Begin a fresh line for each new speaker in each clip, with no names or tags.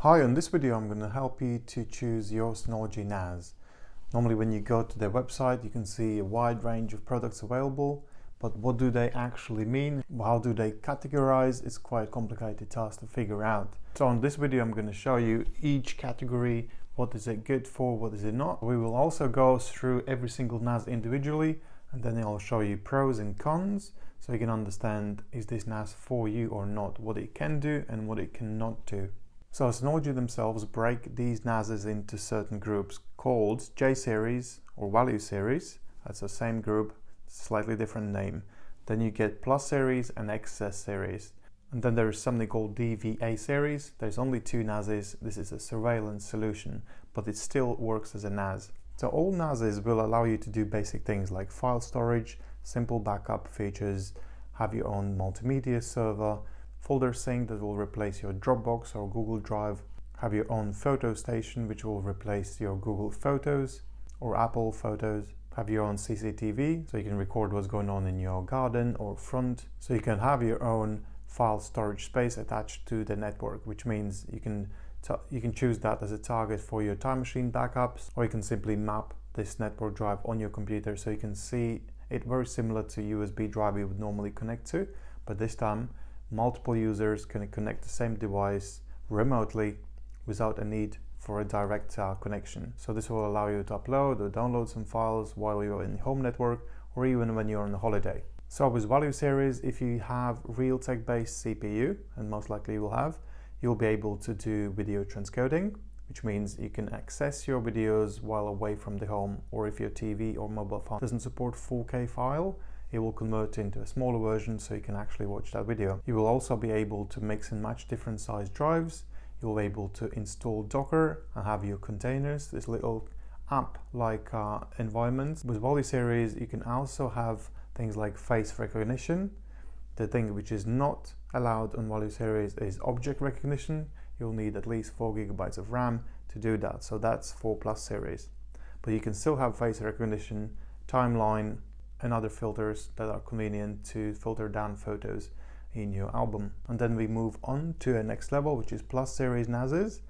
Hi, on this video I'm going to help you to choose your Synology NAS. Normally when you go to their website you can see a wide range of products available, but what do they actually mean? How do they categorize? It's quite a complicated task to figure out. So on this video I'm going to show you each category, what is it good for, what is it not. We will also go through every single NAS individually, and then I'll show you pros and cons so you can understand is this NAS for you or not, what it can do and what it cannot do. So Synology themselves break these NASs into certain groups called J Series or Value Series. That's the same group, slightly different name. Then you get Plus Series and XS Series. And then there is something called DVA Series. There's only two NASs. This is a surveillance solution, but it still works as a NAS. So all NASs will allow you to do basic things like file storage, simple backup features, have your own multimedia server, folder sync that will replace your Dropbox or Google Drive, have your own photo station which will replace your Google Photos or Apple Photos, have your own CCTV so you can record what's going on in your garden or front, so you can have your own file storage space attached to the network, which means you can choose that as a target for your Time Machine backups, or you can simply map this network drive on your computer so you can see it very similar to USB drive you would normally connect to, but this time multiple users can connect the same device remotely without a need for a direct connection. So this will allow you to upload or download some files while you're in the home network or even when you're on a holiday. So with Value Series, if you have Realtek based CPU, and most likely you will have, you'll be able to do video transcoding, which means you can access your videos while away from the home, or if your TV or mobile phone doesn't support 4K file, it will convert into a smaller version so you can actually watch that video. You will also be able to mix and match different size drives. You will be able to install Docker and have your containers, this little app-like environment. With Value Series, you can also have things like face recognition. The thing which is not allowed on Value Series is object recognition. You'll need at least 4 GB of RAM to do that, so that's for Plus Series. But you can still have face recognition, timeline, and other filters that are convenient to filter down photos in your album. And then we move on to a next level, which is Plus Series NASs.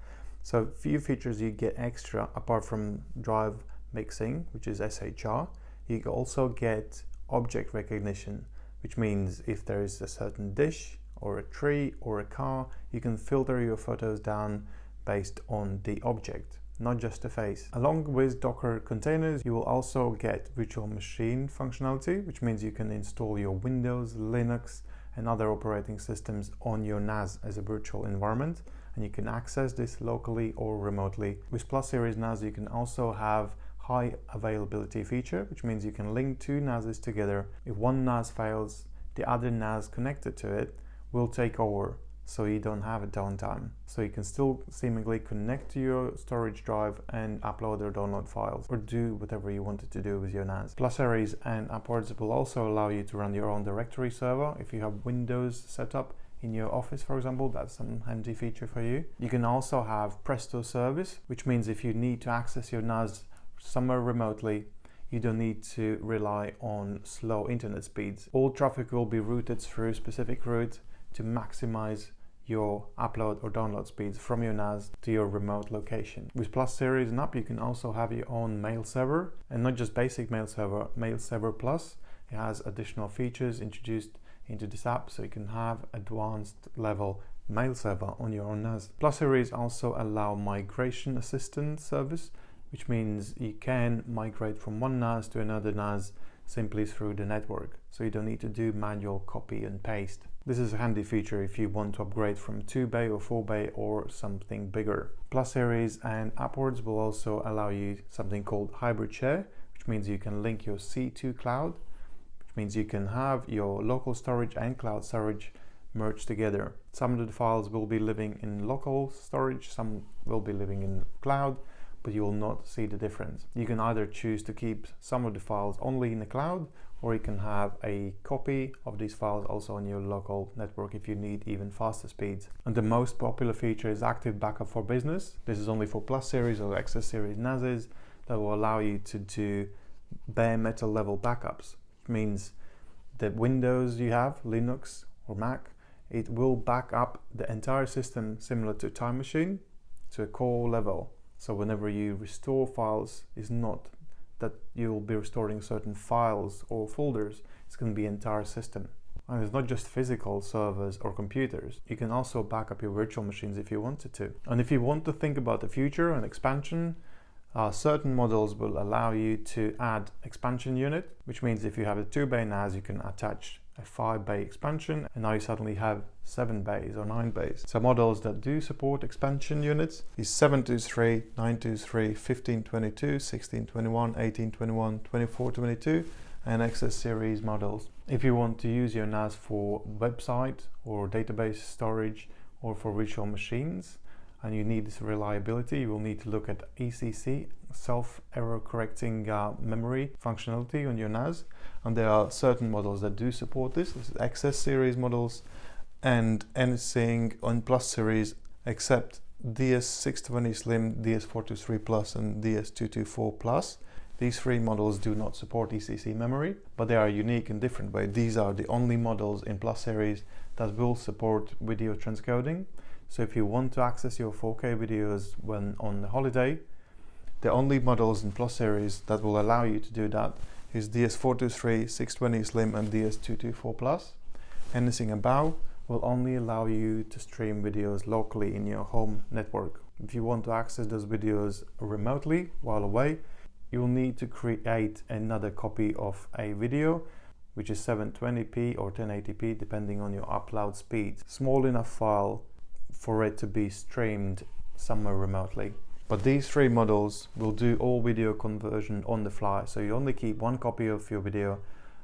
So a few features you get extra apart from drive mixing, which is SHR. You can also get object recognition, which means if there is a certain dish or a tree or a car, you can filter your photos down based on the object, not just the face. Along with Docker containers, you will also get virtual machine functionality, which means you can install your Windows, Linux, and other operating systems on your NAS as a virtual environment, and you can access this locally or remotely. With Plus Series NAS, you can also have high availability feature, which means you can link two NASs together. If one NAS fails, the other NAS connected to it will take over, so you don't have a downtime. So you can still seemingly connect to your storage drive and upload or download files or do whatever you wanted to do with your NAS. Plus Series and upwards will also allow you to run your own directory server. If you have Windows set up in your office, for example, that's some handy feature for you. You can also have Presto service, which means if you need to access your NAS somewhere remotely, you don't need to rely on slow internet speeds. All traffic will be routed through a specific route to maximize your upload or download speeds from your NAS to your remote location. With Plus Series and up, you can also have your own mail server, and not just basic mail server Plus. It has additional features introduced into this app, so you can have advanced level mail server on your own NAS. Plus Series also allow migration assistance service, which means you can migrate from one NAS to another NAS simply through the network, so you don't need to do manual copy and paste. This is a handy feature if you want to upgrade from 2 bay or 4 bay or something bigger. Plus Series and upwards will also allow you something called hybrid share, which means you can link your C2 cloud, which means you can have your local storage and cloud storage merged together. Some of the files will be living in local storage, some will be living in cloud, but you will not see the difference. You can either choose to keep some of the files only in the cloud, or you can have a copy of these files also on your local network if you need even faster speeds. And the most popular feature is Active Backup for Business. This is only for Plus Series or XS Series NASs that will allow you to do bare metal level backups. It means the Windows you have, Linux or Mac, it will back up the entire system similar to Time Machine, to a core level. So whenever you restore files, it's not that you'll be restoring certain files or folders, it's going to be entire system. And it's not just physical servers or computers. You can also back up your virtual machines if you wanted to. And if you want to think about the future and expansion, certain models will allow you to add expansion unit, which means if you have a 2-bay NAS, you can attach a 5-bay expansion, and now you suddenly have 7 bays or 9 bays. So models that do support expansion units is 723, 923, 1522, 1621, 1821, 2422, and NAS series models. If you want to use your NAS for website or database storage or for virtual machines, and you need this reliability, you will need to look at ECC, self-error correcting memory functionality on your NAS. And there are certain models that do support this. This is NAS series models and anything on Plus series except DS620 Slim, DS423 Plus and DS224 Plus. These 3 models do not support ECC memory, but they are unique in different ways. These are the only models in Plus series that will support video transcoding. So if you want to access your 4K videos when on holiday, the only models in Plus series that will allow you to do that is DS423, 620 Slim and DS224 Plus. Anything above will only allow you to stream videos locally in your home network. If you want to access those videos remotely while away, you'll need to create another copy of a video, which is 720p or 1080p depending on your upload speed. Small enough file for it to be streamed somewhere remotely. But these 3 models will do all video conversion on the fly. So you only keep 1 copy of your video,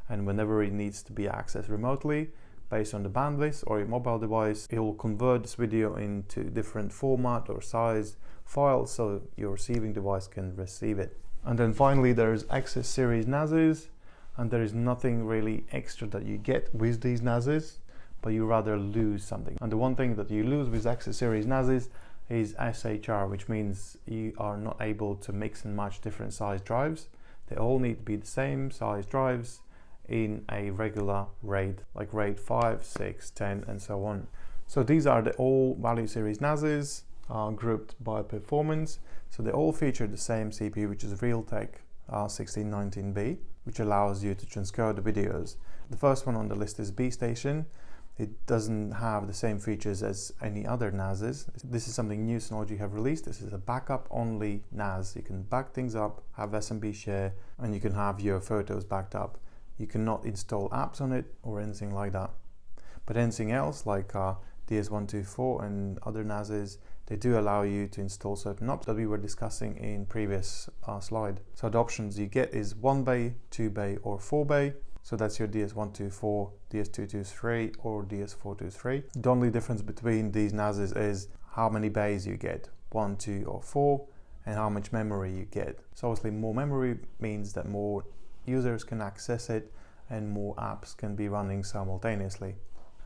and whenever it needs to be accessed remotely, based on the bandwidth or your mobile device, it will convert this video into different format or size files so your receiving device can receive it. And then finally there's NAS series NASes, and there is nothing really extra that you get with these NASes, but you rather lose something. And the one thing that you lose with NAS series NASes is SHR, which means you are not able to mix and match different size drives. They all need to be the same size drives in a regular RAID, like RAID 5, 6, 10 and so on. So these are the all value series NASes grouped by performance. So they all feature the same CPU, which is Realtek 1619B, which allows you to transcode the videos. The first one on the list is BeeStation. It doesn't have the same features as any other NASes. This is something new Synology have released. This is a backup only NAS. You can back things up, have SMB share, and you can have your photos backed up. You cannot install apps on it or anything like that. But anything else like DS124 and other NASes, they do allow you to install certain apps that we were discussing in previous slide. So the options you get is 1-bay, 2-bay or 4-bay. So that's your DS124, DS223 or DS423. The only difference between these NASes is how many bays you get, 1, 2 or 4, and how much memory you get. So obviously more memory means that more users can access it and more apps can be running simultaneously.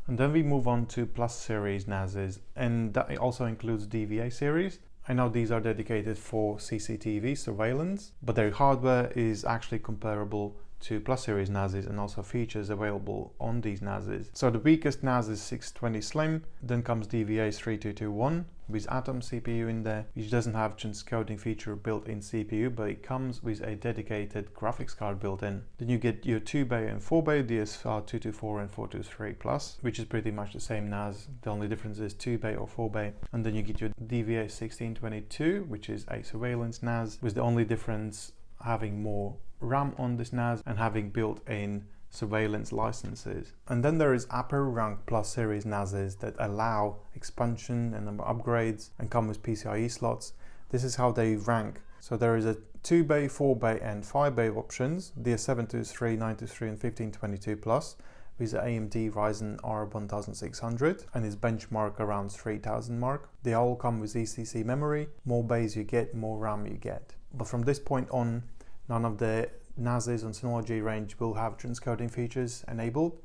And then we move on to Plus series NASes, and that also includes DVA series. I know these are dedicated for CCTV surveillance, but their hardware is actually comparable to Plus series NASes and also features available on these NASes. So the weakest NAS is 620 Slim, then comes DVA 3221 with Atom CPU in there, which doesn't have transcoding feature built in CPU, but it comes with a dedicated graphics card built in. Then you get your 2-bay and 4-bay DS224 and 423 Plus, which is pretty much the same NAS. The only difference is 2-bay or 4-bay. And then you get your DVA 1622, which is a surveillance NAS, with the only difference having more RAM on this NAS and having built-in surveillance licenses. And then there is upper rank Plus series NASes that allow expansion and number upgrades and come with PCIe slots. This is how they rank. So there is a 2-bay, 4-bay and 5-bay options, DS723, 923 and 1522 Plus with the AMD Ryzen R1600 and is benchmark around 3000 mark. They all come with ECC memory. More bays you get, more RAM you get. But from this point on, none of the NASes on Synology range will have transcoding features enabled,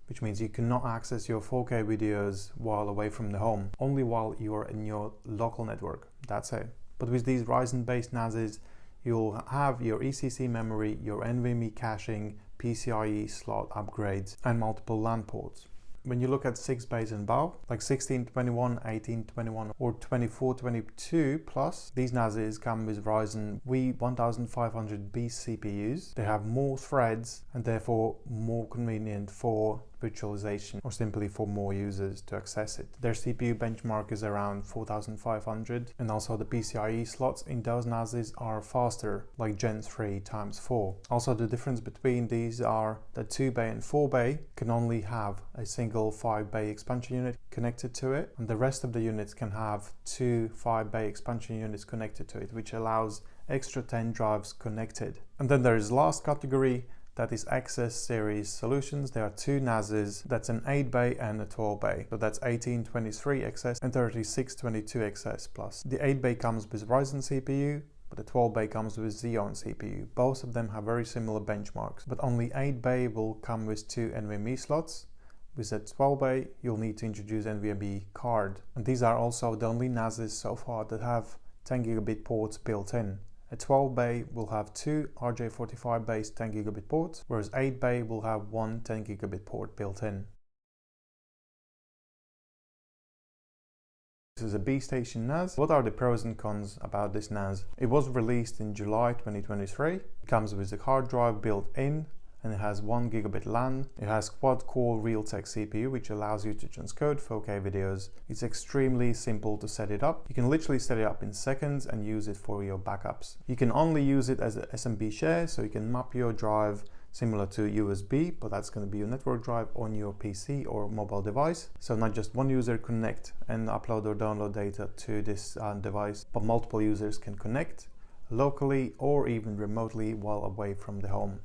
which means you cannot access your 4K videos while away from the home, only while you are in your local network. That's it. But with these Ryzen-based NASes, you'll have your ECC memory, your NVMe caching, PCIe slot upgrades, and multiple LAN ports. When you look at 6 bays and above, like 1621, 1821 or 2422 plus, these NASes come with Ryzen V1500B CPUs. They have more threads and therefore more convenient for virtualization or simply for more users to access it. Their CPU benchmark is around 4500, and also the PCIe slots in those NASes are faster, like Gen 3 times 4. Also, the difference between these are that 2 bay and 4 bay can only have a single 5 bay expansion unit connected to it, and the rest of the units can have 2 5 bay expansion units connected to it, which allows extra 10 drives connected. And then there is last category, that is NAS Series solutions. There are 2 NASes, that's an 8 bay and a 12 bay. So that's 1823XS and 3622XS plus. The 8 bay comes with Ryzen CPU, but the 12 bay comes with Xeon CPU. Both of them have very similar benchmarks, but only 8 bay will come with 2 NVMe slots. With the 12 bay, you'll need to introduce NVMe card. And these are also the only NASes so far that have 10 gigabit ports built in. A 12 bay will have 2 RJ45 based 10 gigabit ports, whereas 8 bay will have one 10 gigabit port built in. This is a BeeStation NAS. What are the pros and cons about this NAS? It was released in July 2023. It comes with a hard drive built in, and it has 1 gigabit LAN. It has quad-core Realtek CPU, which allows you to transcode 4K videos. It's extremely simple to set it up. You can literally set it up in seconds and use it for your backups. You can only use it as an SMB share, so you can map your drive similar to USB, but that's going to be your network drive on your PC or mobile device. So not just one user connect and upload or download data to this device, but multiple users can connect locally or even remotely while away from the home.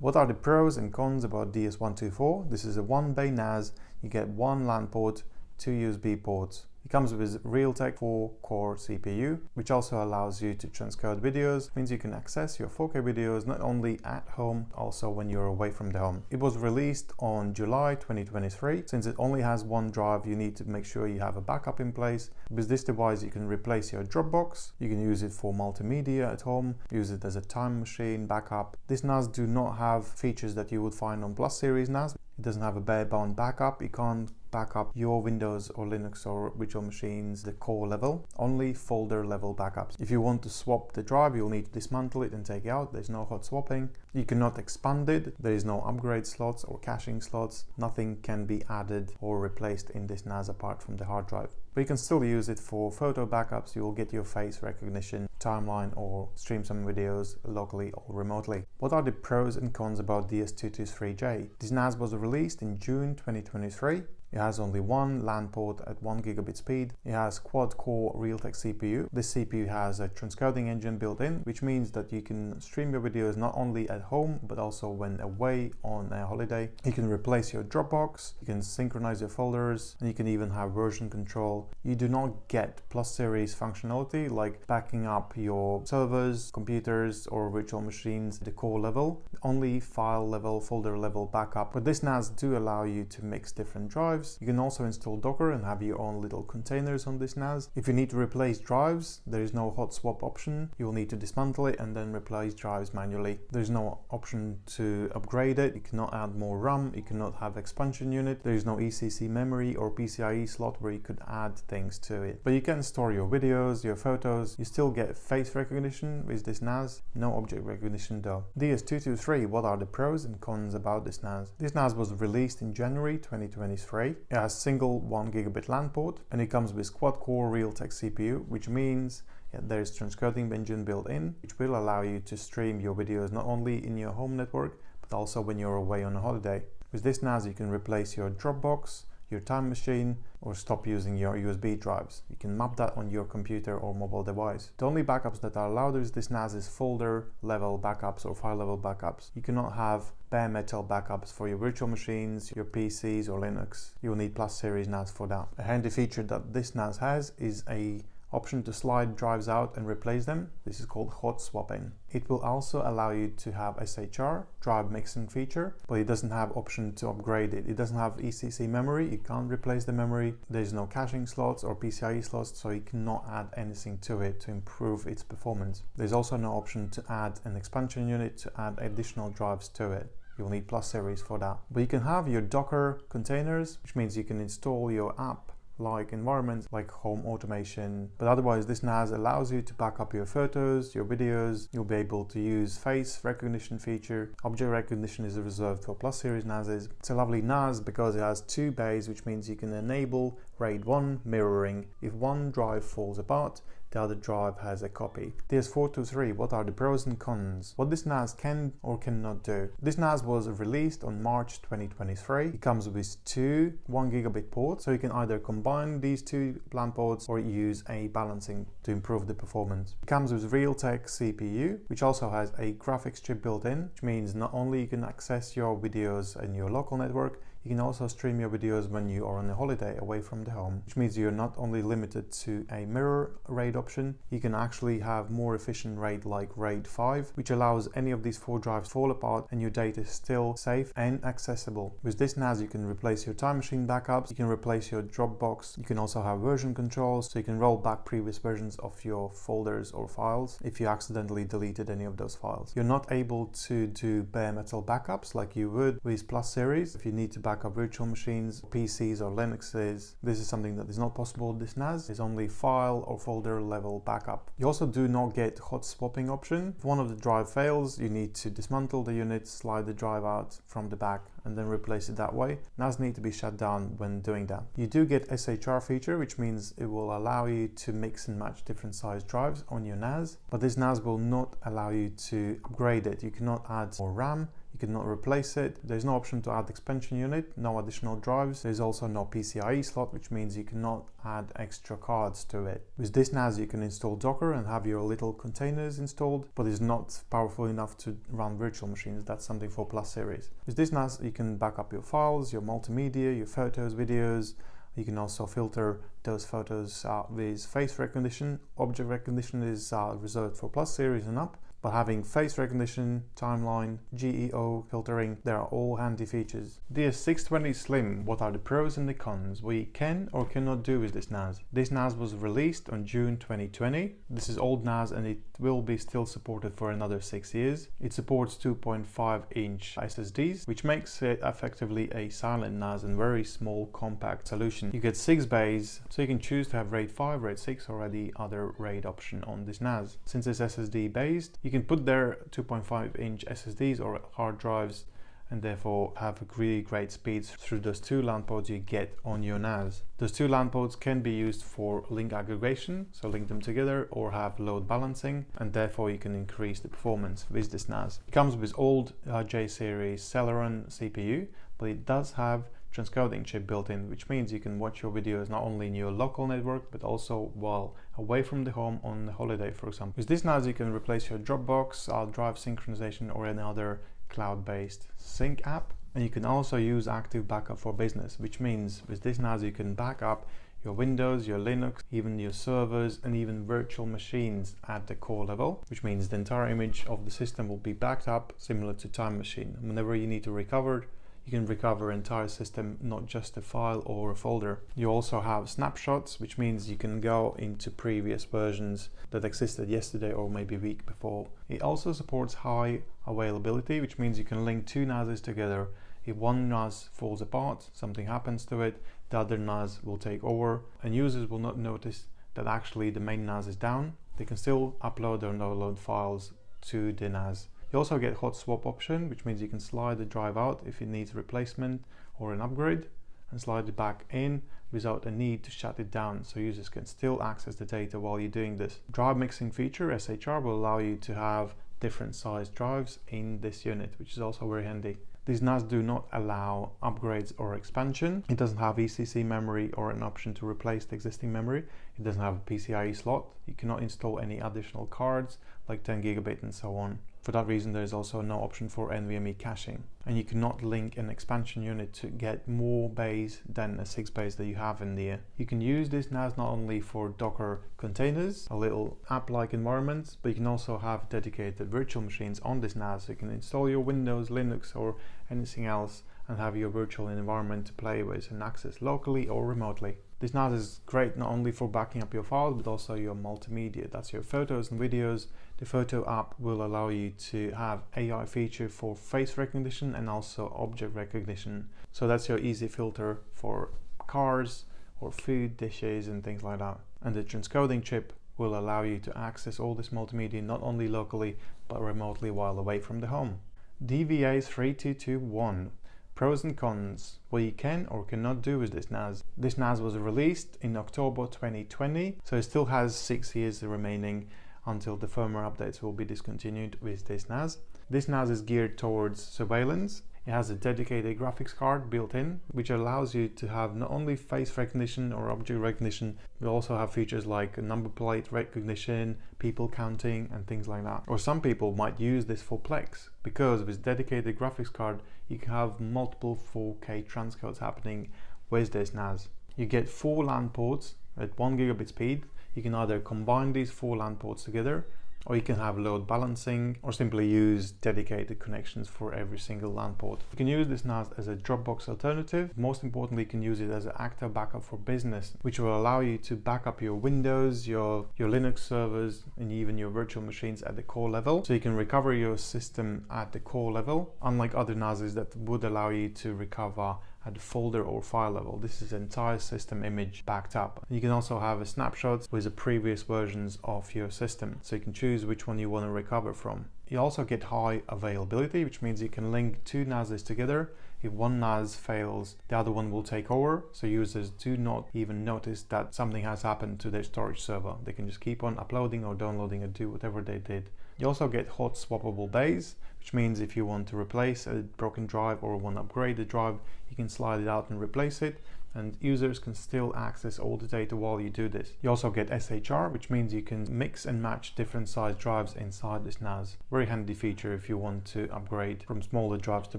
What are the pros and cons about DS124? This is a 1 bay NAS. You get 1 LAN port, 2 USB ports. It comes with Realtek 4-core CPU, which also allows you to transcode videos. It means you can access your 4K videos not only at home, also when you're away from the home. It was released on July 2023. Since it only has 1 drive, you need to make sure you have a backup in place. With this device, you can replace your Dropbox. You can use it for multimedia at home, use it as a time machine backup. This NAS do not have features that you would find on Plus series NAS. It doesn't have a bare bone backup. You can't back up your Windows or Linux or virtual machines the core level, only folder level backups. If you want to swap the drive, you'll need to dismantle it and take it out. There's no hot swapping. You cannot expand it. There is no upgrade slots or caching slots. Nothing can be added or replaced in this NAS apart from the hard drive. But you can still use it for photo backups. You will get your face recognition, timeline, or stream some videos locally or remotely. What are the pros and cons about DS223J? This NAS was released in June 2023. It has only 1 LAN port at 1 gigabit speed. It has quad-core Realtek CPU. This CPU has a transcoding engine built in, which means that you can stream your videos not only at home, but also when away on a holiday. You can replace your Dropbox, you can synchronize your folders, and you can even have version control. You do not get Plus series functionality like backing up your servers, computers, or virtual machines at the core level. Only file level, folder level backup. But this NAS do allow you to mix different drives. You can also install Docker and have your own little containers on this NAS. If you need to replace drives, there is no hot swap option. You will need to dismantle it and then replace drives manually. There is no option to upgrade it. You cannot add more RAM. You cannot have expansion unit. There is no ECC memory or PCIe slot where you could add things to it. But you can store your videos, your photos. You still get face recognition with this NAS. No object recognition though. DS223, what are the pros and cons about this NAS? This NAS was released in January 2023. It has single 1 gigabit LAN port, and it comes with quad-core Realtek CPU, which means there is transcoding engine built in, which will allow you to stream your videos not only in your home network, but also when you're away on a holiday. With this NAS, you can replace your Dropbox, your time machine, or stop using your USB drives. You can map that on your computer or mobile device. The only backups that are allowed with this NAS is folder level backups or file level backups. You cannot have bare metal backups for your virtual machines, your PCs or Linux. You will need Plus series NAS for that. A handy feature that this NAS has is a option to slide drives out and replace them. This is called hot swapping. It will also allow you to have SHR, drive mixing feature, but it doesn't have option to upgrade it. It doesn't have ECC memory, you can't replace the memory. There's no caching slots or PCIe slots, so you cannot add anything to it to improve its performance. There's also no option to add an expansion unit to add additional drives to it. You'll need Plus Series for that. But you can have your Docker containers, which means you can install your app like environments like home automation, but otherwise this NAS allows you to back up your photos, your videos. You'll be able to use face recognition feature. Object recognition is reserved for Plus Series NASs. It's a lovely NAS because it has 2 bays, which means you can enable RAID 1 mirroring. If one drive falls apart, the other drive has a copy. There's 4 to 3. What are the pros and cons? What this NAS can or cannot do. This NAS was released on March 2023. It comes with 2 1 gigabit ports, so you can either combine these 2 LAN ports or use a balancing to improve the performance. It comes with Realtek CPU, which also has a graphics chip built in, which means not only you can access your videos in your local network, you can also stream your videos when you are on a holiday away from the home, which means you're not only limited to a mirror RAID option, you can actually have more efficient RAID like RAID 5, which allows any of these 4 drives to fall apart and your data is still safe and accessible. With this NAS, you can replace your Time Machine backups, you can replace your Dropbox, you can also have version controls, so you can roll back previous versions of your folders or files if you accidentally deleted any of those files. You're not able to do bare metal backups like you would with Plus Series. If you need to back up virtual machines, PCs or Linuxes, this is something that is not possible with this NAS. It's only file or folder level backup. You also do not get hot swapping option. If one of the drive fails, you need to dismantle the unit, slide the drive out from the back and then replace it that way. NAS need to be shut down when doing that. You do get SHR feature, which means it will allow you to mix and match different size drives on your NAS, but this NAS will not allow you to upgrade it. You cannot add more RAM, you cannot replace it. There's no option to add expansion unit, no additional drives. There's also no PCIe slot, which means you cannot add extra cards to it. With this NAS, you can install Docker and have your little containers installed, but it's not powerful enough to run virtual machines. That's something for Plus Series. With this NAS, you can back up your files, your multimedia, your photos, videos. You can also filter those photos with face recognition. Object recognition is reserved for Plus Series and up. But having face recognition, timeline, GEO filtering, they are all handy features. The S620 Slim, what are the pros and the cons? We can or cannot do with this NAS. This NAS was released on June 2020. This is old NAS and it will be still supported for another 6 years. It supports 2.5-inch SSDs, which makes it effectively a silent NAS and very small compact solution. You get 6 bays, so you can choose to have RAID 5, RAID 6 or any other RAID option on this NAS. Since it's SSD based, you can put their 2.5-inch SSDs or hard drives and therefore have really great speeds through those 2 LAN ports you get on your NAS. Those 2 LAN ports can be used for link aggregation, so link them together, or have load balancing, and therefore you can increase the performance with this NAS. It comes with old J series Celeron CPU, but it does have transcoding chip built in, which means you can watch your videos not only in your local network but also while away from the home on a holiday, for example. With this NAS, you can replace your Dropbox, drive synchronization or any other cloud-based sync app, and you can also use active backup for business, which means with this NAS you can back up your Windows, your Linux, even your servers and even virtual machines at the core level, which means the entire image of the system will be backed up similar to Time Machine. Whenever you need to recover, you can recover entire system, not just a file or a folder. You also have snapshots, which means you can go into previous versions that existed yesterday or maybe a week before. It also supports high availability, which means you can link 2 NASs together. If one NAS falls apart, something happens to it, the other NAS will take over and users will not notice that actually the main NAS is down. They can still upload or download files to the NAS. You also get hot swap option, which means you can slide the drive out if it needs replacement or an upgrade and slide it back in without a need to shut it down, so users can still access the data while you're doing this. Drive mixing feature, SHR, will allow you to have different size drives in this unit, which is also very handy. These NAS do not allow upgrades or expansion. It doesn't have ECC memory or an option to replace the existing memory. It doesn't have a PCIe slot. You cannot install any additional cards, like 10 gigabit and so on. For that reason, there is also no option for NVMe caching, and you cannot link an expansion unit to get more bays than a 6 bays that you have in there. You can use this NAS not only for Docker containers, a little app-like environments, but you can also have dedicated virtual machines on this NAS, so you can install your Windows, Linux, or anything else and have your virtual environment to play with and access locally or remotely. This NAS is great not only for backing up your files, but also your multimedia. That's your photos and videos. The photo app will allow you to have AI feature for face recognition and also object recognition. So that's your easy filter for cars or food dishes and things like that. And the transcoding chip will allow you to access all this multimedia not only locally, but remotely while away from the home. DVA 3221. Pros and cons, what you can or cannot do with this NAS. This NAS was released in October 2020, so it still has 6 years remaining until the firmware updates will be discontinued with this NAS. This NAS is geared towards surveillance. It has a dedicated graphics card built in, which allows you to have not only face recognition or object recognition, but also have features like number plate recognition, people counting, and things like that. Or some people might use this for Plex, because with dedicated graphics card, you can have multiple 4K transcodes happening with this NAS. You get 4 LAN ports at 1 gigabit speed. You can either combine these 4 LAN ports together, or you can have load balancing, or simply use dedicated connections for every single LAN port. You can use this NAS as a Dropbox alternative. Most importantly, you can use it as an active backup for business, which will allow you to back up your Windows, your Linux servers, and even your virtual machines at the core level. So you can recover your system at the core level, unlike other NASs that would allow you to recover at the folder or file level. This is entire system image backed up. You can also have a snapshot with the previous versions of your system, so you can choose which one you want to recover from. You also get high availability, which means you can link 2 NASs together. If one NAS fails, the other one will take over, so users do not even notice that something has happened to their storage server. They can just keep on uploading or downloading and do whatever they did. You also get hot swappable bays, which means if you want to replace a broken drive or want to upgrade the drive, you can slide it out and replace it, and users can still access all the data while you do this. You also get SHR, which means you can mix and match different size drives inside this NAS. Very handy feature if you want to upgrade from smaller drives to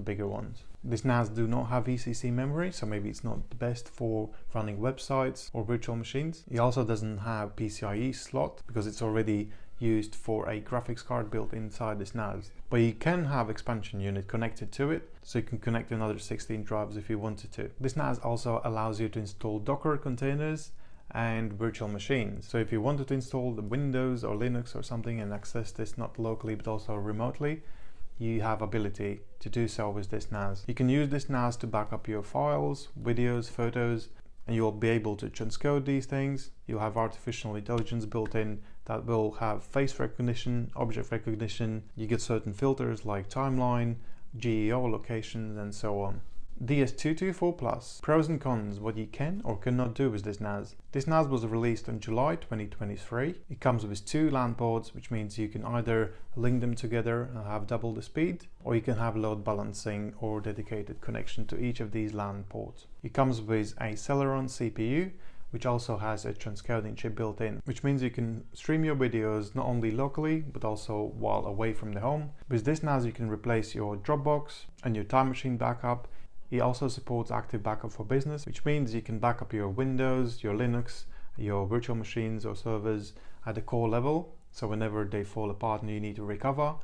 bigger ones. This NAS do not have ECC memory, so maybe it's not the best for running websites or virtual machines. It also doesn't have PCIe slot because it's already used for a graphics card built inside this NAS. But you can have expansion unit connected to it, so you can connect another 16 drives if you wanted to. This NAS also allows you to install Docker containers and virtual machines. So if you wanted to install the Windows or Linux or something and access this not locally but also remotely, you have ability to do so with this NAS. You can use this NAS to back up your files, videos, photos, and you'll be able to transcode these things. You'll have artificial intelligence built in that will have face recognition, object recognition. You get certain filters like timeline, GEO locations, and so on. DS224 Plus. Pros and cons, what you can or cannot do with this NAS. This NAS was released in July 2023. It comes with 2 LAN ports, which means you can either link them together and have double the speed, or you can have load balancing or dedicated connection to each of these LAN ports. It comes with a Celeron CPU, which also has a transcoding chip built in, which means you can stream your videos not only locally, but also while away from the home. With this NAS, you can replace your Dropbox and your Time Machine backup. It also supports active backup for business, which means you can back up your Windows, your Linux, your virtual machines or servers at the core level. So whenever they fall apart and you need to recover,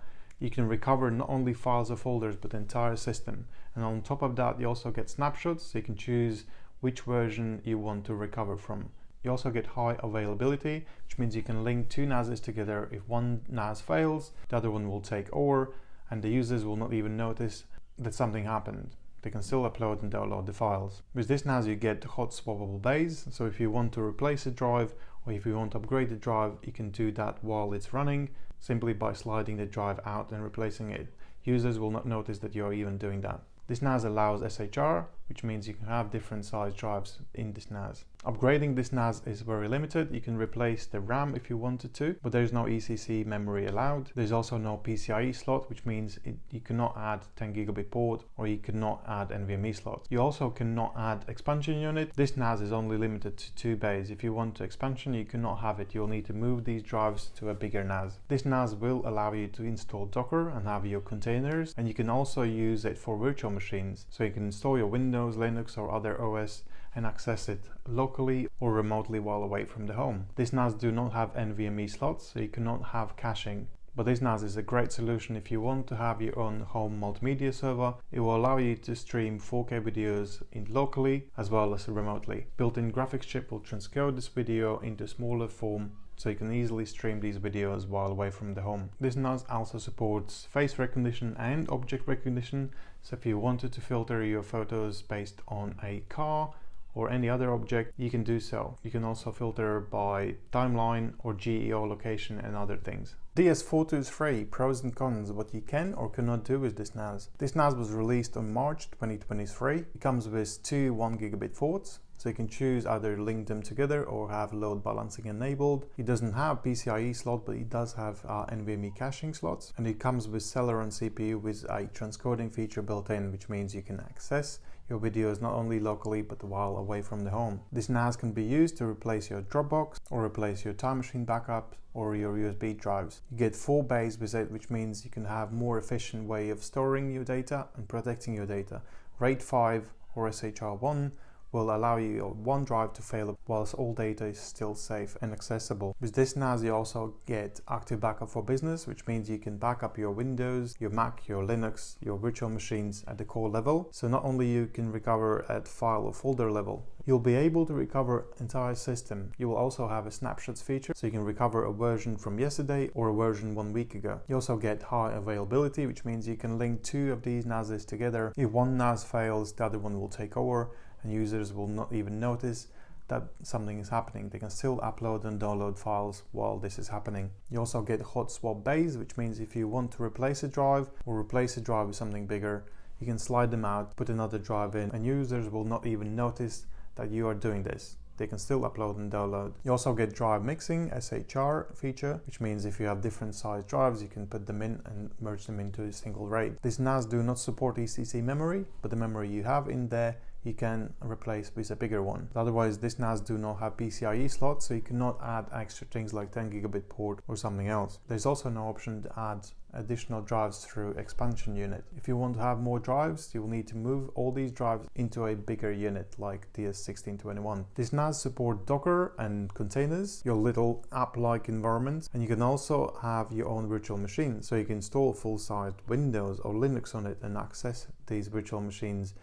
you can recover not only files or folders, but the entire system. And on top of that, you also get snapshots, so you can choose which version you want to recover from. You also get high availability, which means you can link 2 NASs together. If one NAS fails, the other one will take over, and the users will not even notice that something happened. They can still upload and download the files. With this NAS, you get hot swappable bays, so if you want to replace a drive or if you want to upgrade the drive, you can do that while it's running, simply by sliding the drive out and replacing it. Users will not notice that you're even doing that. This NAS allows SHR, which means you can have different size drives in this NAS. Upgrading this NAS is very limited. You can replace the RAM if you wanted to, but there's no ECC memory allowed. There's also no PCIe slot, which means you cannot add 10 gigabit port, or you cannot add NVMe slots. You also cannot add expansion unit. This NAS is only limited to 2 bays. If you want expansion, you cannot have it. You'll need to move these drives to a bigger NAS. This NAS will allow you to install Docker and have your containers, and you can also use it for virtual machines. So you can install your Windows, Linux or other OS and access it locally or remotely while away from the home. This NAS do not have NVMe slots, so you cannot have caching. But this NAS is a great solution if you want to have your own home multimedia server. It will allow you to stream 4K videos locally as well as remotely. Built-in graphics chip will transcode this video into smaller form, so you can easily stream these videos while away from the home. This NAS also supports face recognition and object recognition, so if you wanted to filter your photos based on a car or any other object, you can do so. You can also filter by timeline or geolocation and other things. DS423 pros and cons, what you can or cannot do with this NAS. This NAS was released on March 2023. It comes with two 1 gigabit ports, so you can choose either link them together or have load balancing enabled. It doesn't have PCIe slot, but it does have NVMe caching slots, and it comes with Celeron CPU with a transcoding feature built in, which means you can access your videos not only locally but while away from the home. This NAS can be used to replace your Dropbox or replace your Time Machine backup or your USB drives. You get 4 bays with it, which means you can have more efficient way of storing your data and protecting your data. RAID 5 or SHR1 will allow your one drive to fail whilst all data is still safe and accessible. With this NAS you also get active backup for business, which means you can back up your Windows, your Mac, your Linux, your virtual machines at the core level. So not only you can recover at file or folder level, you'll be able to recover entire system. You will also have a snapshots feature, so you can recover a version from yesterday or a version 1 week ago. You also get high availability, which means you can link 2 of these NASs together. If one NAS fails, the other one will take over, and users will not even notice that something is happening. They can still upload and download files while this is happening. You also get hot swap bays, which means if you want to replace a drive or replace a drive with something bigger, you can slide them out, put another drive in, and users will not even notice that you are doing this. They can still upload and download. You also get drive mixing, SHR feature, which means if you have different size drives, you can put them in and merge them into a single RAID. This NAS do not support ECC memory, but the memory you have in there you can replace with a bigger one. Otherwise, this NAS do not have PCIe slots, so you cannot add extra things like 10 gigabit port or something else. There's also no option to add additional drives through expansion unit. If you want to have more drives, you will need to move all these drives into a bigger unit like DS1621. This NAS support Docker and containers, your little app-like environment, and you can also have your own virtual machine, so you can install full-sized Windows or Linux on it and access these virtual machines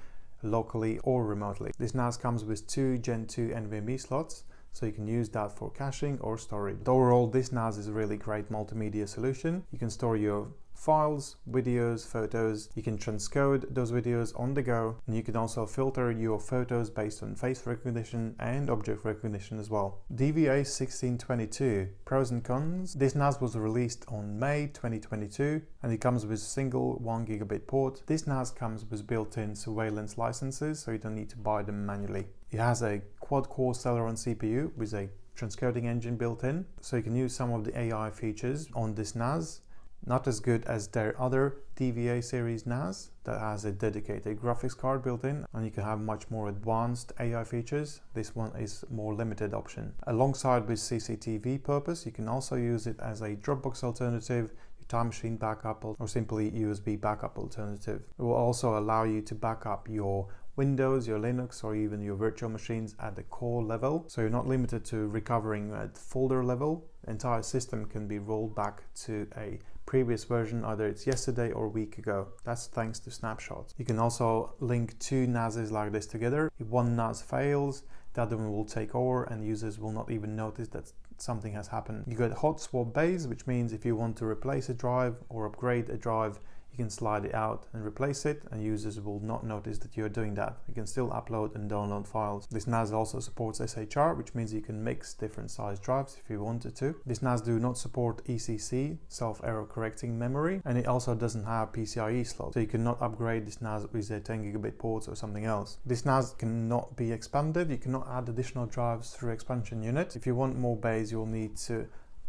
locally or remotely. This NAS comes with 2 Gen 2 NVMe slots, so you can use that for caching or storage. But overall, this NAS is a really great multimedia solution. You can store your files, videos, photos. You can transcode those videos on the go, and you can also filter your photos based on face recognition and object recognition as well. DVA 1622 pros and cons. This NAS was released on May 2022 and it comes with single 1 gigabit port. This NAS comes with built-in surveillance licenses, so you don't need to buy them manually. It has a quad-core Celeron CPU with a transcoding engine built in, so you can use some of the AI features on this NAS. Not as good as their other DVA Series NAS that has a dedicated graphics card built in, and you can have much more advanced AI features. This one is more limited option. Alongside with CCTV purpose, you can also use it as a Dropbox alternative, your Time Machine backup, or simply USB backup alternative. It will also allow you to back up your Windows, your Linux, or even your virtual machines at the core level, so you're not limited to recovering at folder level. The entire system can be rolled back to a previous version, either it's yesterday or a week ago. That's thanks to snapshots. You can also link 2 NASs like this together. If one NAS fails, the other one will take over and users will not even notice that something has happened. You got hot swap bays, which means if you want to replace a drive or upgrade a drive, you can slide it out and replace it, and users will not notice that you're doing that. You can still upload and download files. This NAS also supports SHR, which means you can mix different size drives if you wanted to. This NAS do not support ECC, self-error correcting memory, and it also doesn't have PCIe slot, so you cannot upgrade this NAS with a 10 gigabit ports or something else. This NAS cannot be expanded. You cannot add additional drives through expansion unit. If you want more bays, you'll need to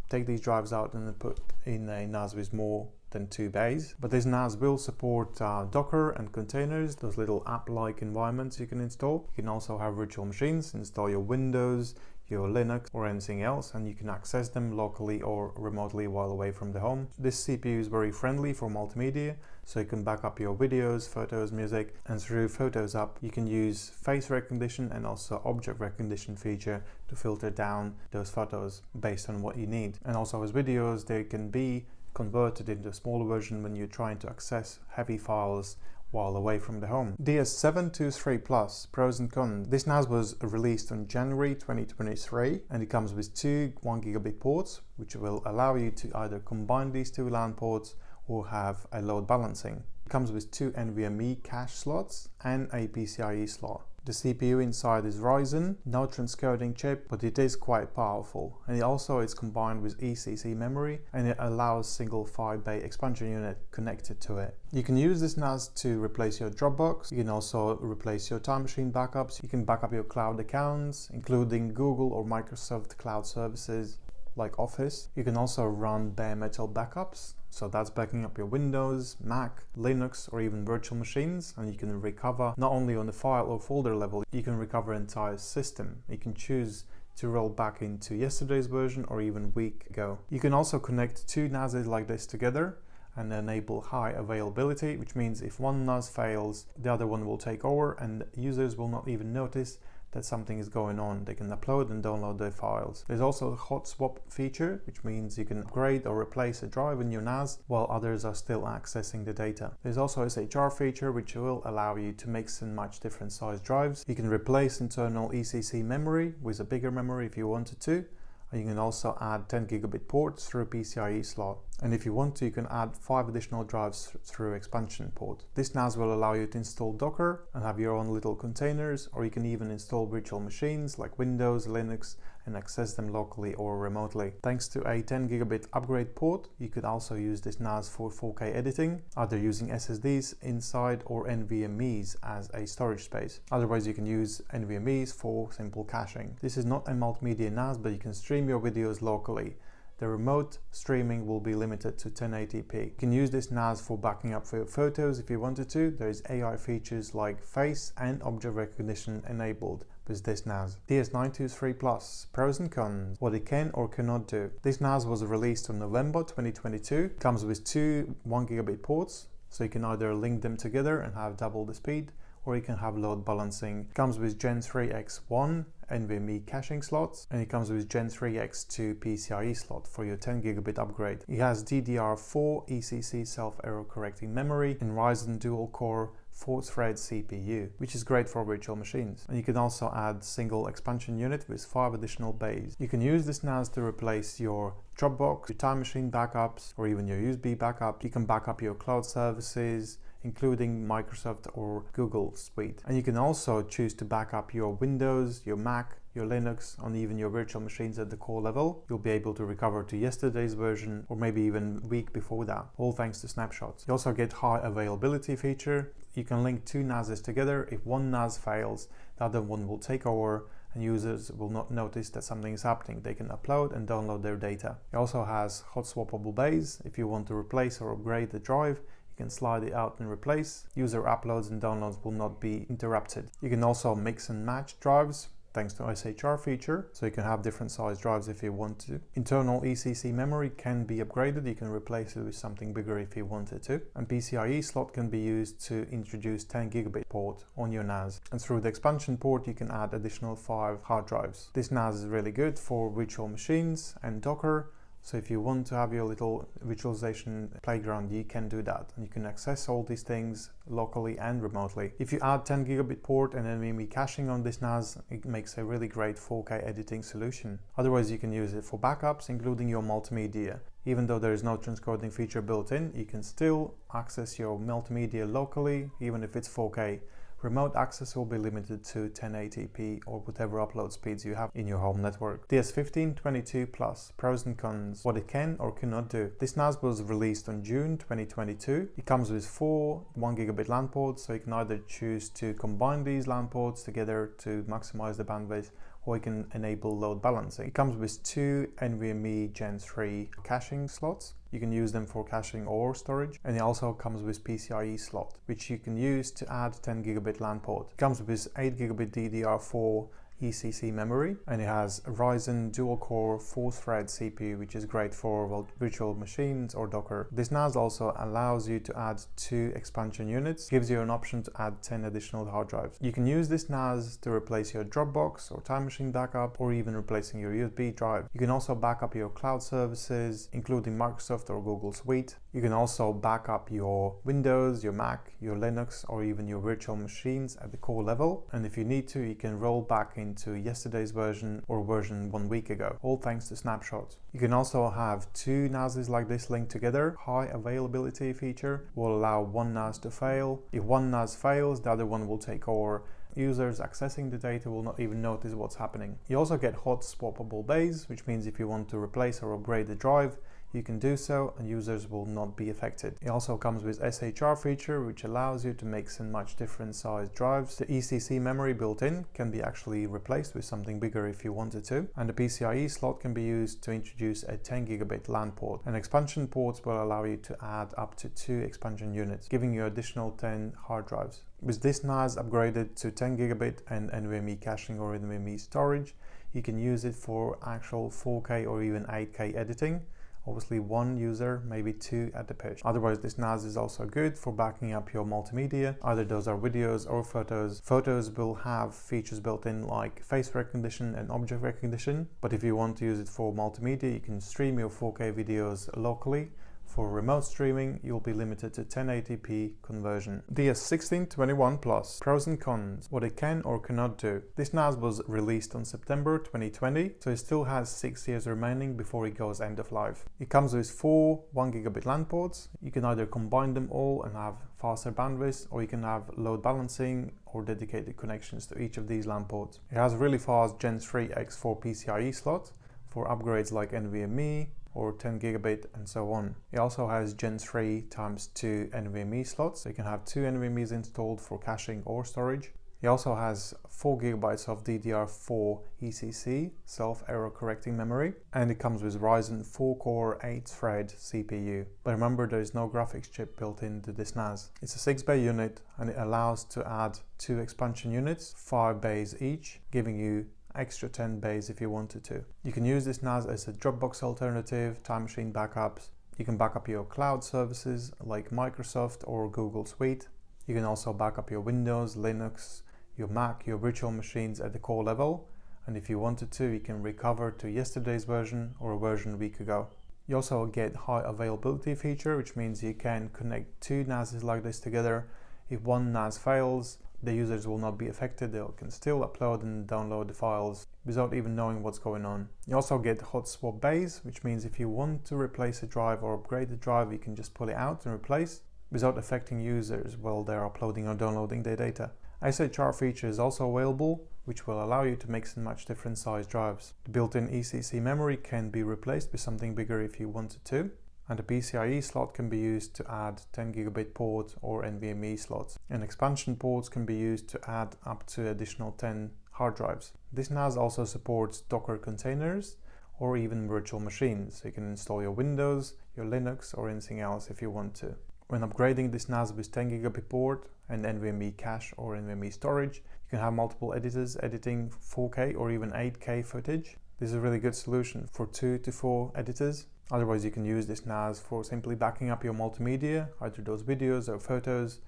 take these drives out and then put in a NAS with more than 2 bays. But this NAS will support Docker and containers, those little app-like environments you can install. You can also have virtual machines, install your Windows, your Linux or anything else, and you can access them locally or remotely while away from the home. This CPU is very friendly for multimedia, so you can back up your videos, photos, music, and through Photos app you can use face recognition and also object recognition feature to filter down those photos based on what you need. And also as videos, they can be converted into a smaller version when you're trying to access heavy files while away from the home. DS723 Plus, pros and cons. This NAS was released on January 2023 and it comes with 2 1 gigabit ports, which will allow you to either combine these 2 LAN ports or have a load balancing. It comes with 2 NVMe cache slots and a PCIe slot. The CPU inside is Ryzen, no transcoding chip, but it is quite powerful. And it also is combined with ECC memory, and it allows single 5-bay expansion unit connected to it. You can use this NAS to replace your Dropbox. You can also replace your Time Machine backups. You can back up your cloud accounts, including Google or Microsoft cloud services like Office. You can also run bare metal backups. So that's backing up your Windows, Mac, Linux, or even virtual machines, and you can recover not only on the file or folder level, you can recover entire system. You can choose to roll back into yesterday's version or even a week ago. You can also connect 2 NASes like this together and enable high availability, which means if one NAS fails, the other one will take over and users will not even notice that something is going on. They can upload and download their files. There's also a hot swap feature, which means you can upgrade or replace a drive in your NAS while others are still accessing the data. There's also a SHR feature, which will allow you to mix and match different size drives. You can replace internal ECC memory with a bigger memory if you wanted to. You can also add 10 gigabit ports through a PCIe slot. And if you want to, you can add 5 additional drives through expansion port. This NAS will allow you to install Docker and have your own little containers, or you can even install virtual machines like Windows, Linux, and access them locally or remotely. Thanks to a 10 gigabit upgrade port, you could also use this NAS for 4K editing, either using SSDs inside or NVMe's as a storage space. Otherwise, you can use NVMe's for simple caching. This is not a multimedia NAS, but you can stream your videos locally. The remote streaming will be limited to 1080p. You can use this NAS for backing up for your photos if you wanted to. There's AI features like face and object recognition enabled with this NAS. DS923 Plus, pros and cons, what it can or cannot do. This NAS was released in November 2022. It comes with 2 1 gigabit ports, so you can either link them together and have double the speed, or you can have load balancing. It comes with Gen 3X1 NVMe caching slots, and it comes with Gen 3X2 PCIe slot for your 10 gigabit upgrade. It has DDR4 ECC self-error correcting memory and Ryzen dual core 4-thread CPU, which is great for virtual machines. And you can also add single expansion unit with 5 additional bays. You can use this NAS to replace your Dropbox, your Time Machine backups, or even your USB backup. You can back up your cloud services, including Microsoft or Google Suite. And you can also choose to back up your Windows, your Mac, your Linux, and even your virtual machines at the core level. You'll be able to recover to yesterday's version or maybe even a week before that, all thanks to snapshots. You also get high availability feature. You can link 2 NASes together. If one NAS fails, the other one will take over and users will not notice that something is happening. They can upload and download their data. It also has hot swappable bays. If you want to replace or upgrade the drive, you can slide it out and replace. User uploads and downloads will not be interrupted. You can also mix and match drives thanks to SHR feature, so you can have different size drives if you want to. Internal ECC memory can be upgraded. You can replace it with something bigger if you wanted to. And PCIe slot can be used to introduce 10 gigabit port on your NAS. And through the expansion port, you can add additional 5 hard drives. This NAS is really good for virtual machines and Docker, So if you want to have your little virtualization playground, you can do that. And you can access all these things locally and remotely. If you add 10 gigabit port and NVMe caching on this NAS, it makes a really great 4K editing solution. Otherwise, you can use it for backups, including your multimedia. Even though there is no transcoding feature built in, you can still access your multimedia locally, even if it's 4K. Remote access will be limited to 1080p or whatever upload speeds you have in your home network. DS1522 Plus, pros and cons, what it can or cannot do. This NAS was released on June 2022. It comes with 4 1 gigabit LAN ports, so you can either choose to combine these LAN ports together to maximize the bandwidth, or you can enable load balancing. It comes with 2 NVMe Gen 3 caching slots. You can use them for caching or storage, and it also comes with PCIe slot, which you can use to add 10 gigabit LAN port. It comes with 8 gigabit DDR4 ECC memory, and it has a Ryzen dual-core 4-thread CPU, which is great for virtual machines or Docker. This NAS also allows you to add 2 expansion units, gives you an option to add 10 additional hard drives. You can use this NAS to replace your Dropbox or Time Machine backup, or even replacing your USB drive. You can also back up your cloud services, including Microsoft or Google Suite. You can also back up your Windows, your Mac, your Linux, or even your virtual machines at the core level. And if you need to, you can roll back into yesterday's version or version 1 week ago, all thanks to snapshots. You can also have 2 NASs like this linked together. High availability feature will allow one NAS to fail. If one NAS fails, the other one will take over. Users accessing the data will not even notice what's happening. You also get hot swappable bays, which means if you want to replace or upgrade the drive, you can do so and users will not be affected. It also comes with SHR feature, which allows you to mix and match different size drives. The ECC memory built in can be actually replaced with something bigger if you wanted to. And the PCIe slot can be used to introduce a 10 gigabit LAN port. And expansion ports will allow you to add up to 2 expansion units, giving you additional 10 hard drives. With this NAS upgraded to 10 gigabit and NVMe caching or NVMe storage, you can use it for actual 4K or even 8K editing. Obviously 1 user, maybe 2 at the push. Otherwise, this NAS is also good for backing up your multimedia. Either those are videos or photos. Photos will have features built in like face recognition and object recognition. But if you want to use it for multimedia, you can stream your 4K videos locally. For remote streaming, you'll be limited to 1080p conversion. DS1621 Plus, pros and cons, what it can or cannot do. This NAS was released on September 2020, so it still has 6 years remaining before it goes end of life. It comes with 4 1 gigabit LAN ports. You can either combine them all and have faster bandwidth, or you can have load balancing or dedicated connections to each of these LAN ports. It has really fast Gen 3 X4 PCIe slot for upgrades like NVMe, or 10 gigabit and so on. It also has Gen 3 times 2 NVMe slots, so you can have 2 NVMe's installed for caching or storage. It also has 4 gigabytes of DDR4 ECC, self-error correcting memory, and it comes with Ryzen 4-core 8-thread CPU. But remember, there is no graphics chip built into this NAS. It's a 6-bay unit, and it allows to add 2 expansion units, 5 bays each, giving you extra 10 bays if you wanted to. You can use this NAS as a Dropbox alternative, Time Machine backups. You can back up your cloud services like Microsoft or Google Suite. You can also back up your Windows, Linux, your Mac, your virtual machines at the core level. And if you wanted to, you can recover to yesterday's version or a version a week ago. You also get high availability feature, which means you can connect 2 NASs like this together. If one NAS fails, the users will not be affected. They can still upload and download the files without even knowing what's going on. You also get hot swap bays, which means if you want to replace a drive or upgrade the drive, you can just pull it out and replace without affecting users while they're uploading or downloading their data. SHR feature is also available, which will allow you to mix and match different size drives. The built-in ECC memory can be replaced with something bigger if you wanted to. And the PCIe slot can be used to add 10 gigabit port or NVMe slots. And expansion ports can be used to add up to additional 10 hard drives. This NAS also supports Docker containers or even virtual machines. So you can install your Windows, your Linux, or anything else if you want to. When upgrading this NAS with 10 gigabit port and NVMe cache or NVMe storage, you can have multiple editors editing 4K or even 8K footage. This is a really good solution for 2 to 4 editors. Otherwise, you can use this NAS for simply backing up your multimedia, either those videos or photos.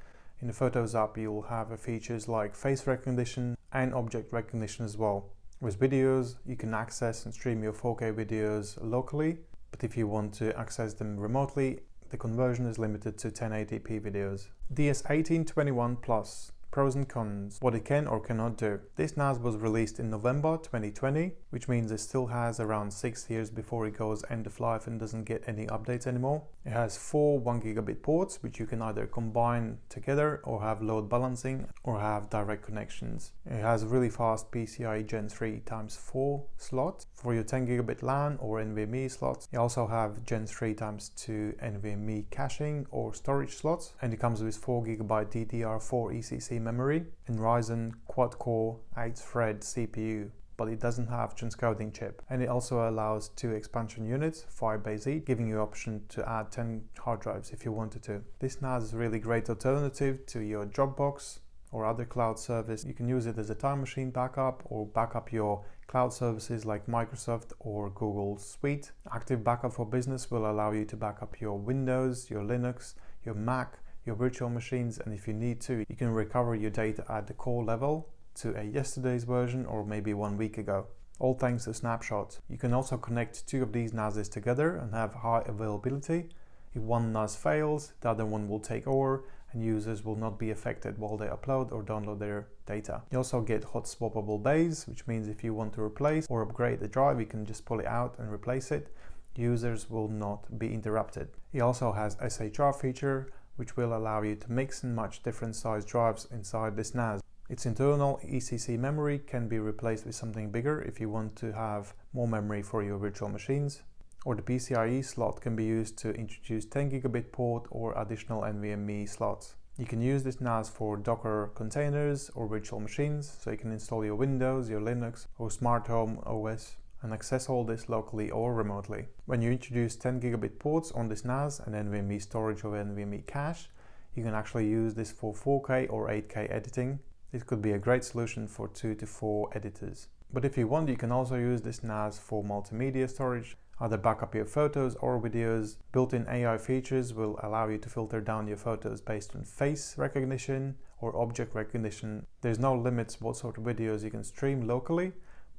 In the Photos app, you'll have features like face recognition and object recognition as well. With videos, you can access and stream your 4K videos locally. but if you want to access them remotely, the conversion is limited to 1080p videos. DS1821 Plus. Pros and cons, what it can or cannot do. This NAS was released in November 2020, which means it still has around 6 years before it goes end of life and doesn't get any updates anymore. It has 4 1GB ports, which you can either combine together or have load balancing or have direct connections. It has really fast PCIe Gen 3 x 4 slot for your 10GB LAN or NVMe slots. You also have Gen 3 x 2 NVMe caching or storage slots, and it comes with 4GB DDR4 ECC memory and Ryzen quad-core 8-thread CPU, but it doesn't have transcoding chip. And it also allows 2 expansion units, 5 bays each, giving you option to add 10 hard drives if you wanted to. This NAS is a really great alternative to your Dropbox or other cloud service. You can use it as a time machine backup or backup your cloud services like Microsoft or Google Suite. Active Backup for Business will allow you to back up your Windows, your Linux, your Mac, your virtual machines, and if you need to, you can recover your data at the core level to a yesterday's version or maybe 1 week ago, all thanks to snapshots. You can also connect 2 of these NASes together and have high availability. If one NAS fails, the other one will take over and users will not be affected while they upload or download their data. You also get hot swappable bays, which means if you want to replace or upgrade the drive, you can just pull it out and replace it. Users will not be interrupted. It also has SHR feature, which will allow you to mix and match different size drives inside this NAS. Its internal ECC memory can be replaced with something bigger if you want to have more memory for your virtual machines, or the PCIe slot can be used to introduce 10GB port or additional NVMe slots. You can use this NAS for Docker containers or virtual machines, so you can install your Windows, your Linux or smart home OS and access all this locally or remotely. When you introduce 10GB ports on this NAS and NVMe storage or NVMe cache, you can actually use this for 4K or 8K editing. This could be a great solution for 2 to 4 editors. But if you want, you can also use this NAS for multimedia storage, either back up your photos or videos. Built-in AI features will allow you to filter down your photos based on face recognition or object recognition. There's no limits what sort of videos you can stream locally,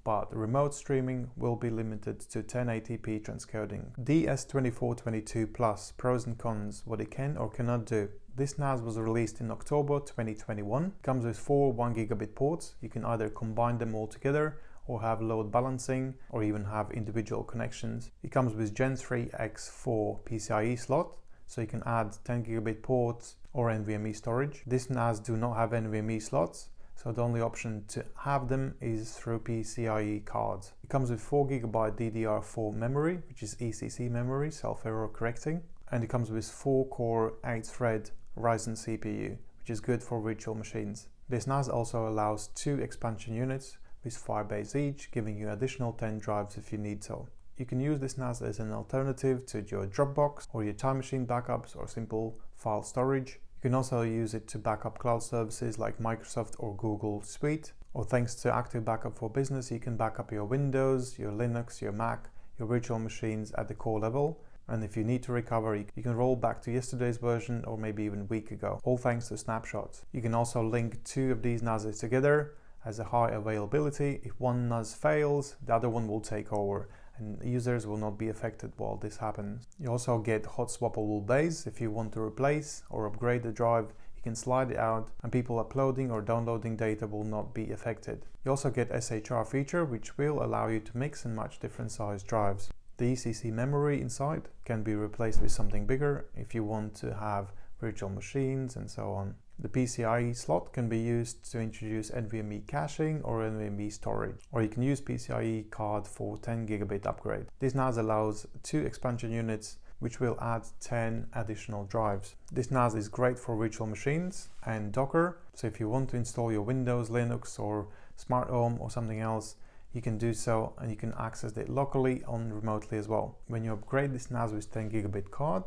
but remote streaming will be limited to 1080p transcoding. DS2422 Plus, pros and cons, what it can or cannot do. This NAS was released in October 2021. It comes with 4 1GB ports. You can either combine them all together or have load balancing or even have individual connections. It comes with Gen 3 x4 PCIe slot, so you can add 10GB ports or NVMe storage. This NAS do not have NVMe slots, so the only option to have them is through PCIe cards. It comes with 4GB DDR4 memory, which is ECC memory, self-error correcting, and it comes with 4-core 8-thread Ryzen CPU, which is good for virtual machines. This NAS also allows 2 expansion units with 5 bays each, giving you additional 10 drives if you need so. You can use this NAS as an alternative to your Dropbox or your time machine backups or simple file storage. You can also use it to back up cloud services like Microsoft or Google Suite, or thanks to Active Backup for Business, you can back up your Windows, your Linux, your Mac, your virtual machines at the core level. And if you need to recover, you can roll back to yesterday's version or maybe even a week ago, all thanks to snapshots. You can also link 2 of these NASes together as a high availability. If one NAS fails, the other one will take over and users will not be affected while this happens. You also get hot swappable bays. If you want to replace or upgrade the drive, you can slide it out and people uploading or downloading data will not be affected. You also get SHR feature, which will allow you to mix and match different size drives. The ECC memory inside can be replaced with something bigger if you want to have virtual machines and so on. The PCIe slot can be used to introduce NVMe caching or NVMe storage, or you can use PCIe card for 10GB upgrade. This NAS allows 2 expansion units, which will add 10 additional drives. This NAS is great for virtual machines and Docker, so if you want to install your Windows, Linux or smart home or something else, you can do so and you can access it locally and remotely as well. When you upgrade this NAS with 10GB card,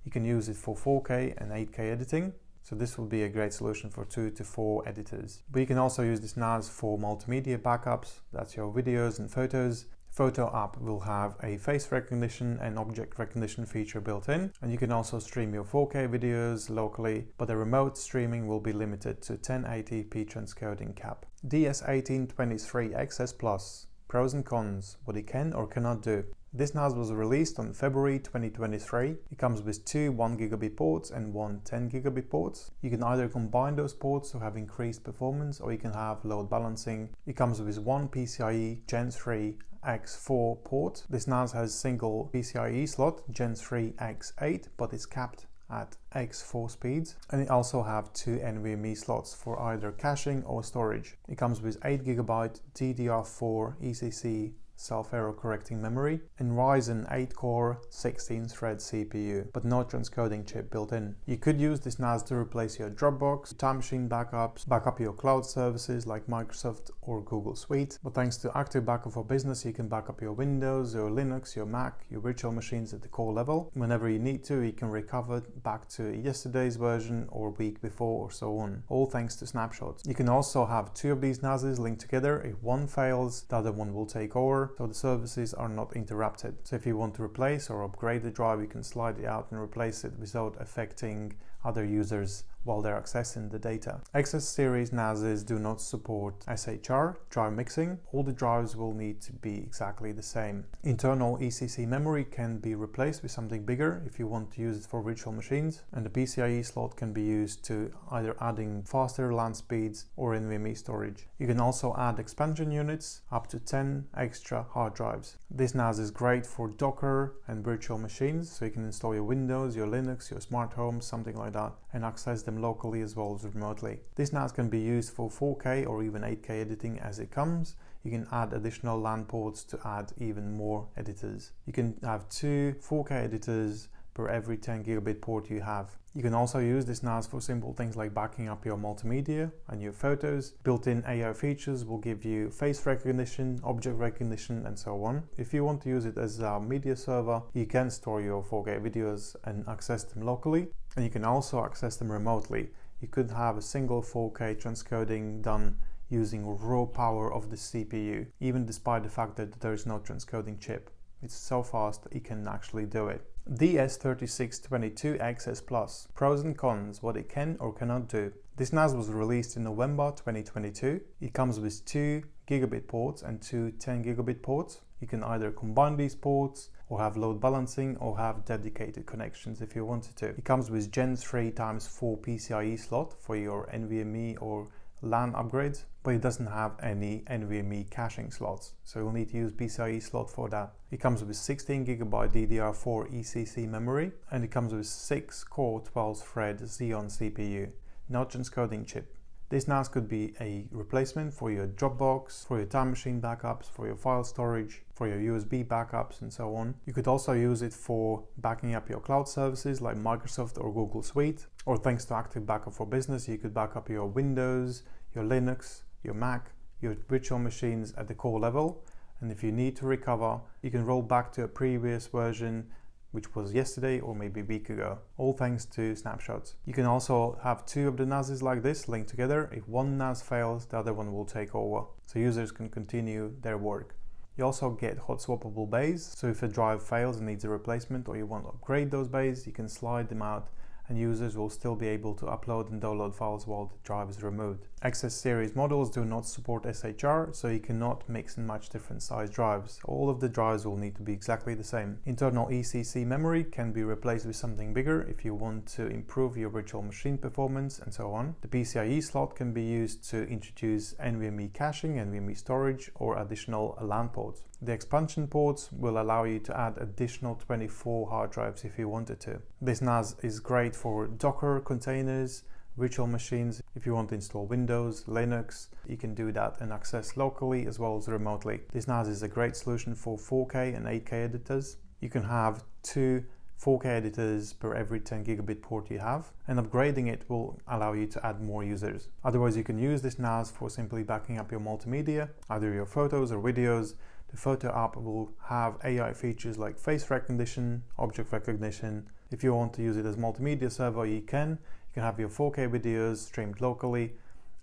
you can use it for 4K and 8K editing. So this will be a great solution for 2 to 4 editors. But you can also use this NAS for multimedia backups. That's your videos and photos. Photo app will have a face recognition and object recognition feature built in. And you can also stream your 4K videos locally, but the remote streaming will be limited to 1080p transcoding cap. DS1823 XS Plus. Pros and cons, what it can or cannot do. This NAS was released on February 2023. It comes with two 1 gigabit ports and one 10 gigabit ports. You can either combine those ports to have increased performance, or you can have load balancing. It comes with one PCIe Gen 3 X4 port. This NAS has single PCIe slot Gen 3 X8, but it's capped at X4 speeds, and it also have two NVMe slots for either caching or storage. It comes with 8 GB DDR4 ECC self-error correcting memory and Ryzen 8-core 16-thread CPU, but no transcoding chip built in. You could use this NAS to replace your Dropbox, time machine backups, back up your cloud services like Microsoft or Google Suite, but thanks to Active Backup for Business, you can back up your Windows, your Linux, your Mac, your virtual machines at the core level. Whenever you need to, you can recover back to yesterday's version or week before or so on, all thanks to snapshots. You can also have two of these NASes linked together. If one fails, the other one will take over, so the services are not interrupted. So if you want to replace or upgrade the drive, you can slide it out and replace it without affecting other users while they're accessing the data. XS series NASes do not support SHR, drive mixing. All the drives will need to be exactly the same. Internal ECC memory can be replaced with something bigger if you want to use it for virtual machines, and the PCIe slot can be used to either adding faster LAN speeds or NVMe storage. You can also add expansion units, up to 10 extra hard drives. This NAS is great for Docker and virtual machines, so you can install your Windows, your Linux, your smart home, something like that, and access them locally as well as remotely. This NAS can be used for 4K or even 8K editing as it comes. You can add additional LAN ports to add even more editors. You can have two 4K editors per every 10 gigabit port you have. You can also use this NAS for simple things like backing up your multimedia and your photos. Built-in AI features will give you face recognition, object recognition, and so on. If you want to use it as a media server, you can store your 4K videos and access them locally, and you can also access them remotely. You could have a single 4K transcoding done using raw power of the CPU, even despite the fact that there is no transcoding chip. It's so fast that you can actually do it. The S3622 XS Plus. Pros and cons, what it can or cannot do. This NAS was released in November 2022. It comes with two gigabit ports and two 10 gigabit ports. You can either combine these ports or have load balancing or have dedicated connections if you wanted to. It comes with Gen 3x4 PCIe slot for your NVMe or LAN upgrades, but it doesn't have any NVMe caching slots, so you'll need to use PCIe slot for that. It comes with 16GB DDR4 ECC memory, and it comes with 6-core 12-thread Xeon CPU, no transcoding chip. This NAS could be a replacement for your Dropbox, for your time machine backups, for your file storage, for your USB backups, and so on. You could also use it for backing up your cloud services like Microsoft or Google Suite, or thanks to Active Backup for Business, you could back up your Windows, your Linux, your Mac, your virtual machines at the core level. And if you need to recover, you can roll back to a previous version, which was yesterday or maybe a week ago, all thanks to snapshots. You can also have two of the NASes like this linked together. If one NAS fails, the other one will take over, so users can continue their work. You also get hot swappable bays, so if a drive fails and needs a replacement, or you want to upgrade those bays, you can slide them out and users will still be able to upload and download files while the drive is removed. XS series models do not support SHR, so you cannot mix and match different size drives. All of the drives will need to be exactly the same. Internal ECC memory can be replaced with something bigger if you want to improve your virtual machine performance and so on. The PCIe slot can be used to introduce NVMe caching, NVMe storage, or additional LAN ports. The expansion ports will allow you to add additional 24 hard drives if you wanted to. This NAS is great for Docker containers, virtual machines. If you want to install Windows, Linux, you can do that and access locally as well as remotely. This NAS is a great solution for 4K and 8K editors. You can have two 4K editors per every 10 gigabit port you have, and upgrading it will allow you to add more users. Otherwise, you can use this NAS for simply backing up your multimedia, either your photos or videos. The photo app will have AI features like face recognition, object recognition. If you want to use it as multimedia server, you can. You can have your 4K videos streamed locally,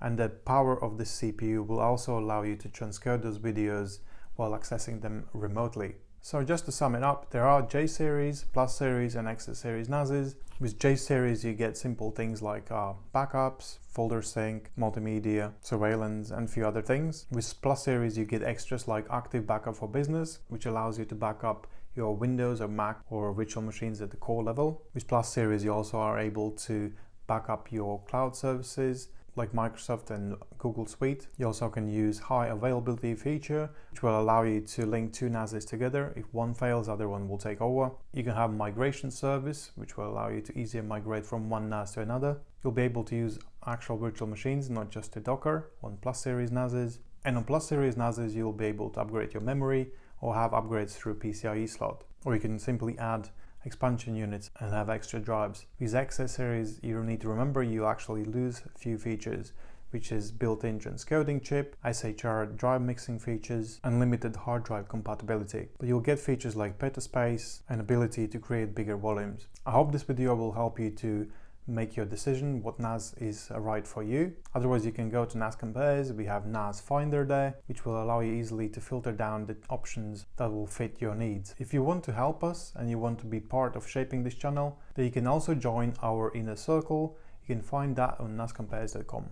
and the power of the CPU will also allow you to transcode those videos while accessing them remotely. So just to sum it up, there are J series, Plus series, and XS series NASes. With J series, you get simple things like backups, folder sync, multimedia, surveillance, and a few other things. With Plus series, you get extras like Active Backup for Business, which allows you to back up your Windows or Mac or virtual machines at the core level. With Plus series, you also are able to back up your cloud services like Microsoft and Google Suite. You also can use high availability feature, which will allow you to link two NASes together. If one fails, the other one will take over. You can have migration service, which will allow you to easier migrate from one NAS to another. You'll be able to use actual virtual machines, not just a Docker, on Plus series NASes. And on Plus series NASes, you'll be able to upgrade your memory or have upgrades through PCIe slot. Or you can simply add expansion units and have extra drives. With XS series, you need to remember you actually lose a few features, which is built-in transcoding chip, SHR drive mixing features, and limited hard drive compatibility. But you'll get features like petaspace and ability to create bigger volumes. I hope this video will help you to make your decision what NAS is right for you. Otherwise, you can go to NASCompares. We have NAS Finder there, which will allow you easily to filter down the options that will fit your needs. If you want to help us and you want to be part of shaping this channel, then you can also join our inner circle. You can find that on NASCompares.com.